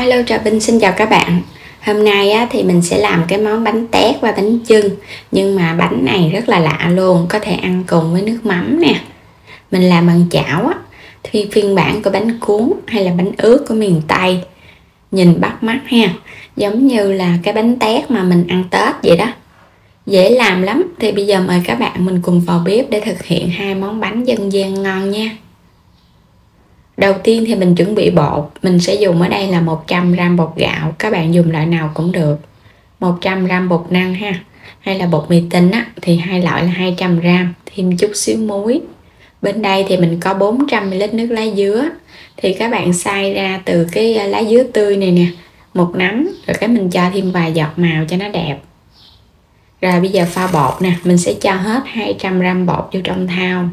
Hello Trà Vinh xin chào các bạn. Hôm nay thì mình sẽ làm cái món bánh tét và bánh chưng. Nhưng mà bánh này rất là lạ luôn, có thể ăn cùng với nước mắm nè. Mình làm bằng chảo thì phiên bản của bánh cuốn hay là bánh ướt của miền Tây. Nhìn bắt mắt ha, giống như là cái bánh tét mà mình ăn Tết vậy đó. Dễ làm lắm, thì bây giờ mời các bạn mình cùng vào bếp để thực hiện hai món bánh dân gian ngon nha. Đầu tiên thì mình chuẩn bị bột. Mình sẽ dùng ở đây là 100g bột gạo. Các bạn dùng loại nào cũng được. 100g bột năng ha, hay là bột mì tinh thì hai loại là 200g. Thêm chút xíu muối. Bên đây thì mình có 400ml nước lá dứa. Thì các bạn xay ra từ cái lá dứa tươi này nè, một nắm. Rồi cái mình cho thêm vài giọt màu cho nó đẹp. Rồi bây giờ pha bột nè. Mình sẽ cho hết 200g bột vô trong thau.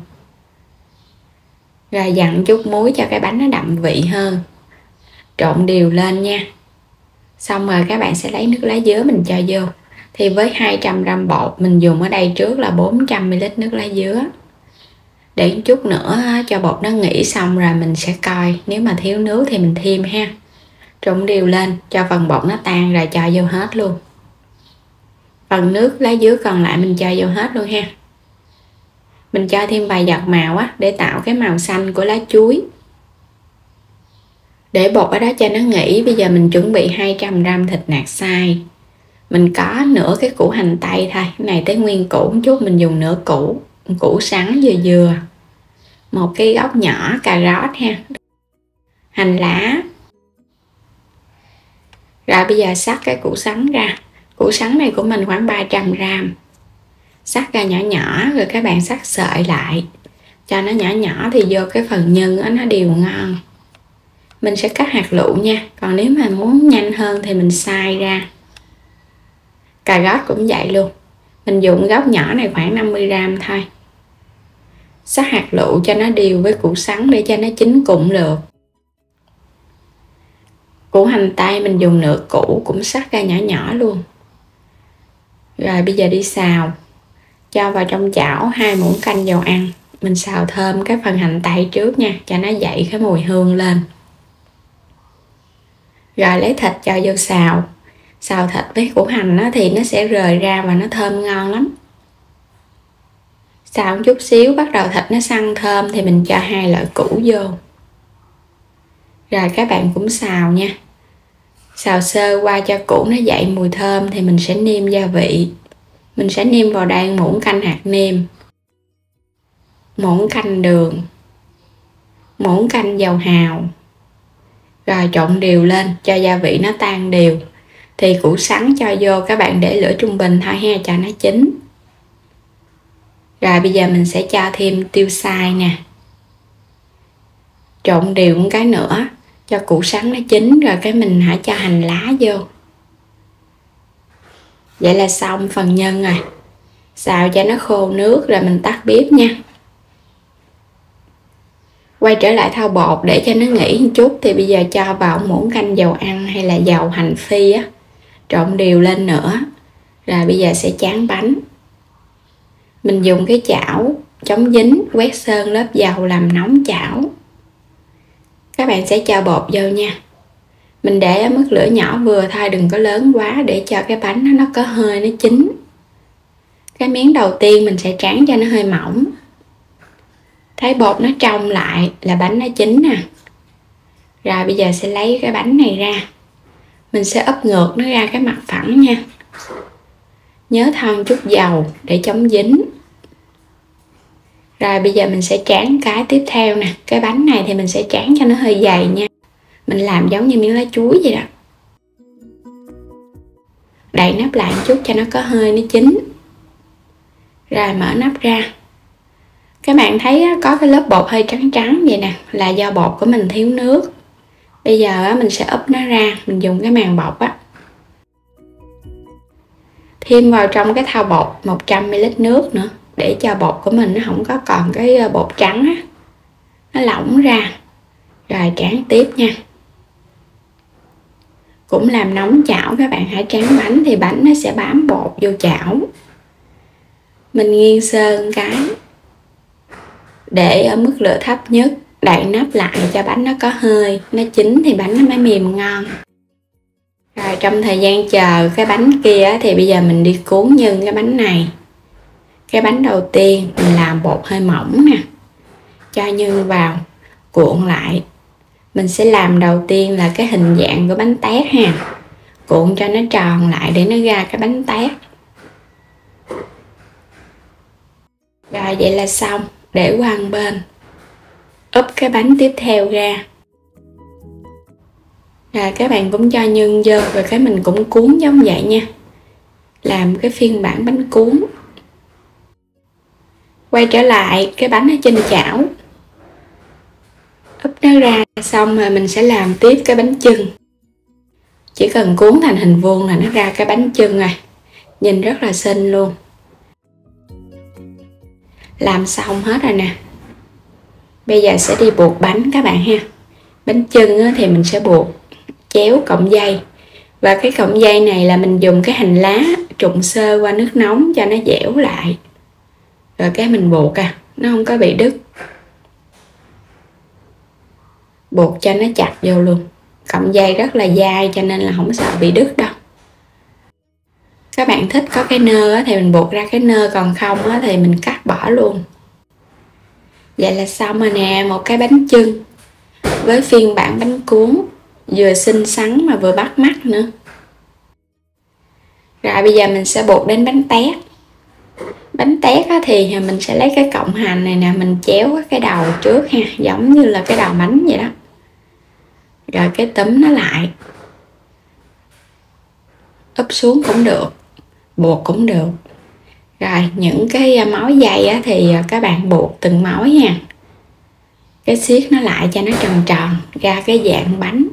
Rồi dặn chút muối cho cái bánh nó đậm vị hơn. Trộn đều lên nha. Xong rồi các bạn sẽ lấy nước lá dứa mình cho vô. Thì với 200g bột mình dùng ở đây trước là 400ml nước lá dứa. Để chút nữa cho bột nó nghỉ xong rồi mình sẽ coi. Nếu mà thiếu nước thì mình thêm ha. Trộn đều lên cho phần bột nó tan rồi cho vô hết luôn. Phần nước lá dứa còn lại mình cho vô hết luôn ha. Mình cho thêm vài giọt màu để tạo cái màu xanh của lá chuối. Để bột ở đó cho nó nghỉ. Bây giờ mình chuẩn bị 200g thịt nạc xay. Mình có nửa cái củ hành tây thôi. Cái này tới nguyên củ một chút, mình dùng nửa củ sắn vừa vừa. Một cái góc nhỏ cà rốt ha. Hành lá. Rồi bây giờ xắt cái củ sắn ra. Củ sắn này của mình khoảng 300g. Xắt ra nhỏ nhỏ rồi các bạn xắt sợi lại. Cho nó nhỏ nhỏ thì vô cái phần nhân nó đều ngon. Mình sẽ cắt hạt lựu nha. Còn nếu mà muốn nhanh hơn thì mình xay ra. Cà rốt cũng vậy luôn. Mình dùng góc nhỏ này khoảng 50g thôi. Xắt hạt lựu cho nó đều với củ sắn để cho nó chín cùng được. Củ hành tây mình dùng nửa củ cũng xắt ra nhỏ nhỏ luôn. Rồi bây giờ đi xào. Cho vào trong chảo 2 muỗng canh dầu ăn. Mình xào thơm cái phần hành tây trước nha, cho nó dậy cái mùi hương lên. Rồi lấy thịt cho vô xào. Xào thịt với củ hành thì nó sẽ rời ra và nó thơm ngon lắm. Xào một chút xíu bắt đầu thịt nó săn thơm thì mình cho 2 loại củ vô. Rồi các bạn cũng xào nha. Xào sơ qua cho củ nó dậy mùi thơm thì mình sẽ nêm gia vị. Mình sẽ nêm vào đây muỗng canh hạt nêm, muỗng canh đường, muỗng canh dầu hào. Rồi trộn đều lên cho gia vị nó tan đều. Thì củ sắn cho vô, các bạn để lửa trung bình thôi ha, cho nó chín. Rồi bây giờ mình sẽ cho thêm tiêu xay nè. Trộn đều một cái nữa cho củ sắn nó chín rồi cái mình hãy cho hành lá vô. Vậy là xong phần nhân rồi. Xào cho nó khô nước rồi mình tắt bếp nha. Quay trở lại thau bột để cho nó nghỉ một chút. Thì bây giờ cho vào muỗng canh dầu ăn hay là dầu hành phi trộn đều lên nữa. Rồi bây giờ sẽ tráng bánh. Mình dùng cái chảo chống dính quét sơn lớp dầu làm nóng chảo. Các bạn sẽ cho bột vô nha. Mình để ở mức lửa nhỏ vừa thôi, đừng có lớn quá để cho cái bánh nó có hơi nó chín. Cái miếng đầu tiên mình sẽ tráng cho nó hơi mỏng. Thấy bột nó trong lại là bánh nó chín nè. Rồi bây giờ sẽ lấy cái bánh này ra. Mình sẽ úp ngược nó ra cái mặt phẳng nha. Nhớ thoa chút dầu để chống dính. Rồi bây giờ mình sẽ tráng cái tiếp theo nè. Cái bánh này thì mình sẽ tráng cho nó hơi dày nha. Mình làm giống như miếng lá chuối vậy đó. Đậy nắp lại một chút cho nó có hơi nó chín. Rồi mở nắp ra. Các bạn thấy có cái lớp bột hơi trắng trắng vậy nè, là do bột của mình thiếu nước. Bây giờ mình sẽ úp nó ra. Mình dùng cái màng bột thêm vào trong cái thau bột 100ml nước nữa, để cho bột của mình nó không có còn cái bột trắng nó lỏng ra. Rồi tráng tiếp nha. Cũng làm nóng chảo, các bạn hãy tráng bánh thì bánh nó sẽ bám bột vô chảo. Mình nghiêng sơn cái. Để ở mức lửa thấp nhất, đậy nắp lại cho bánh nó có hơi, nó chín thì bánh nó mới mềm ngon. Rồi trong thời gian chờ cái bánh kia thì bây giờ mình đi cuốn nhân cái bánh này. Cái bánh đầu tiên mình làm bột hơi mỏng nè, cho nhân vào, cuộn lại. Mình sẽ làm đầu tiên là cái hình dạng của bánh tét ha, cuộn cho nó tròn lại để nó ra cái bánh tét. Rồi vậy là xong, để qua một bên. Úp cái bánh tiếp theo ra. Rồi các bạn cũng cho nhân vô, rồi cái mình cũng cuốn giống vậy nha. Làm cái phiên bản bánh cuốn. Quay trở lại cái bánh ở trên chảo, úp nó ra xong rồi mình sẽ làm tiếp cái bánh chưng. Chỉ cần cuốn thành hình vuông là nó ra cái bánh chưng rồi, nhìn rất là xinh luôn. Làm xong hết rồi nè, bây giờ sẽ đi buộc bánh các bạn ha. Bánh chưng thì mình sẽ buộc chéo cọng dây, và cái cọng dây này là mình dùng cái hành lá trụng sơ qua nước nóng cho nó dẻo lại, rồi cái mình buộc nó không có bị đứt. Buộc cho nó chặt vô luôn. Cọng dây rất là dai cho nên là không sợ bị đứt đâu. Các bạn thích có cái nơ thì mình buộc ra cái nơ, còn không thì mình cắt bỏ luôn. Vậy là xong rồi nè, một cái bánh chưng với phiên bản bánh cuốn, vừa xinh xắn mà vừa bắt mắt nữa. Rồi bây giờ mình sẽ buộc đến bánh tét. Bánh tét thì mình sẽ lấy cái cọng hành này nè, mình chéo cái đầu trước ha, giống như là cái đầu bánh vậy đó. Rồi cái túm nó lại, úp xuống cũng được, buộc cũng được. Rồi những cái mối dây thì các bạn buộc từng mối nha, cái siết nó lại cho nó tròn tròn ra cái dạng bánh.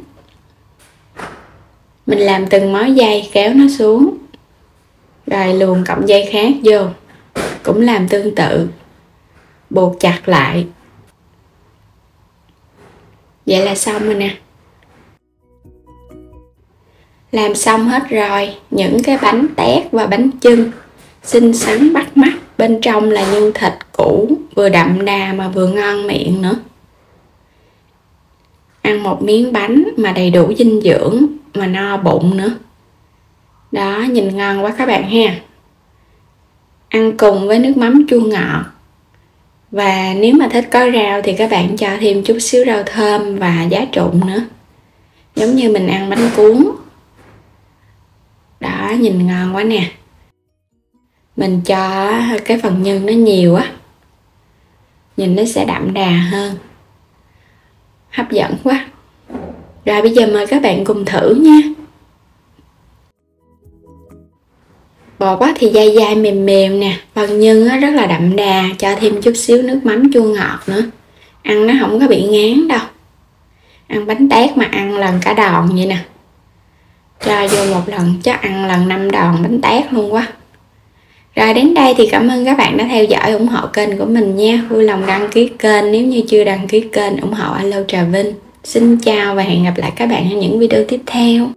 Mình làm từng mối dây kéo nó xuống, rồi luồn cọng dây khác vô, cũng làm tương tự, buộc chặt lại. Vậy là xong rồi nè. Làm xong hết rồi, những cái bánh tét và bánh chưng xinh xắn bắt mắt, bên trong là nhân thịt củ, vừa đậm đà mà vừa ngon miệng nữa. Ăn một miếng bánh mà đầy đủ dinh dưỡng mà no bụng nữa. Đó, nhìn ngon quá các bạn ha. Ăn cùng với nước mắm chua ngọt. Và nếu mà thích có rau thì các bạn cho thêm chút xíu rau thơm và giá trụng nữa, giống như mình ăn bánh cuốn. Đó, nhìn ngon quá nè. Mình cho cái phần nhân nó nhiều á, nhìn nó sẽ đậm đà hơn, hấp dẫn quá. Rồi bây giờ mời các bạn cùng thử nha. Bột thì dai dai mềm mềm nè, phần nhân rất là đậm đà, cho thêm chút xíu nước mắm chua ngọt nữa, ăn nó không có bị ngán đâu. Ăn bánh tét mà ăn lần cả đòn vậy nè, cho vô một lần chắc ăn lần 5 đòn bánh tét luôn quá. Rồi đến đây thì cảm ơn các bạn đã theo dõi, ủng hộ kênh của mình nha. Vui lòng đăng ký kênh nếu như chưa đăng ký kênh, ủng hộ Alo Trà Vinh. Xin chào và hẹn gặp lại các bạn ở những video tiếp theo.